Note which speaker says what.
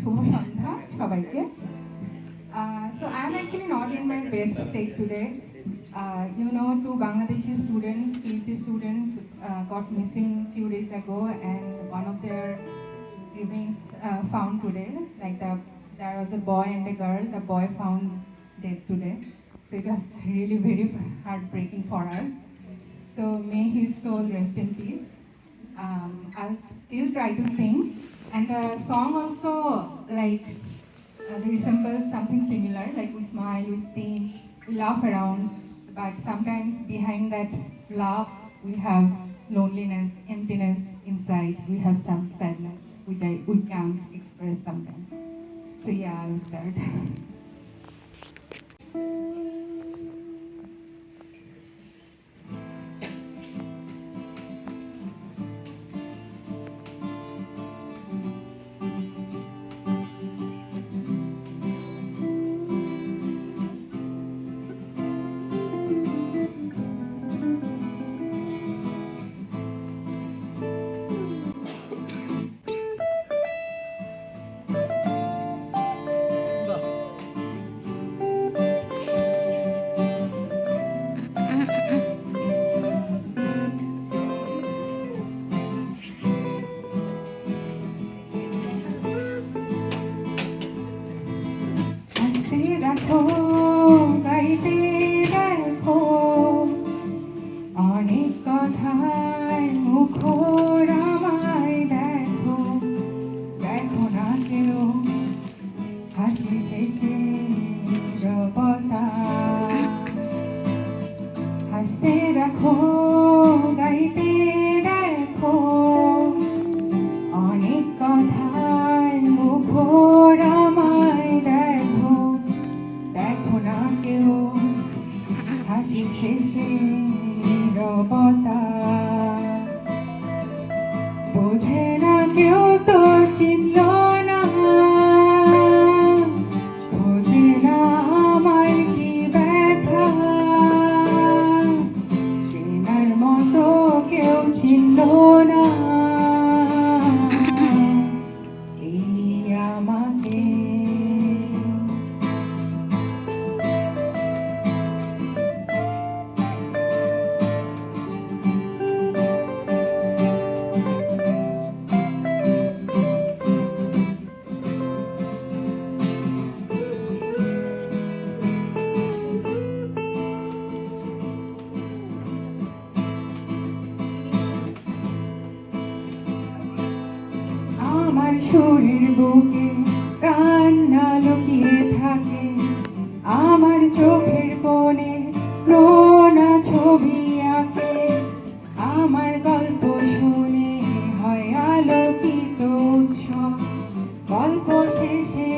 Speaker 1: শুভ সন্ধ্যা সবাইকে। So I am actually not in my best state today. Two Bangladeshi students, PhD students, got missing few days ago, and one of their remains found today. There was a boy and a girl. The boy found dead today. So it was really very heartbreaking for us. So may his soul rest in peace. I'll still try to sing, and the song also resembles something similar. Like we smile, we sing, we laugh around, but sometimes behind that laugh we have loneliness, emptiness inside. We have some sadness which we can't express sometimes. So yeah, I'll start. দেখো গাইতে দেখো অনেক কথায় মুখর আমায় দেখো দেখো না কেউ হাসি শেষে নীরবতা হাসতে দেখো গাইতে দেখো অনেক কথায় মুখর আমায় দেখো দেখো না কেউ হাসি শেষে নীরবতা বোঝে না কেউ তো চিনল না খোঁজে না আমার কি ব্যথা চেনার মতো কেউ চিনল না এই আমাকে আমার শরীর বুকে কান্না লুকিয়ে থাকে আমার চোখের কোণে নোনা ছবি আঁকে আমার গল্প শুনে হয় আলোকিত উৎসব গল্প শেষে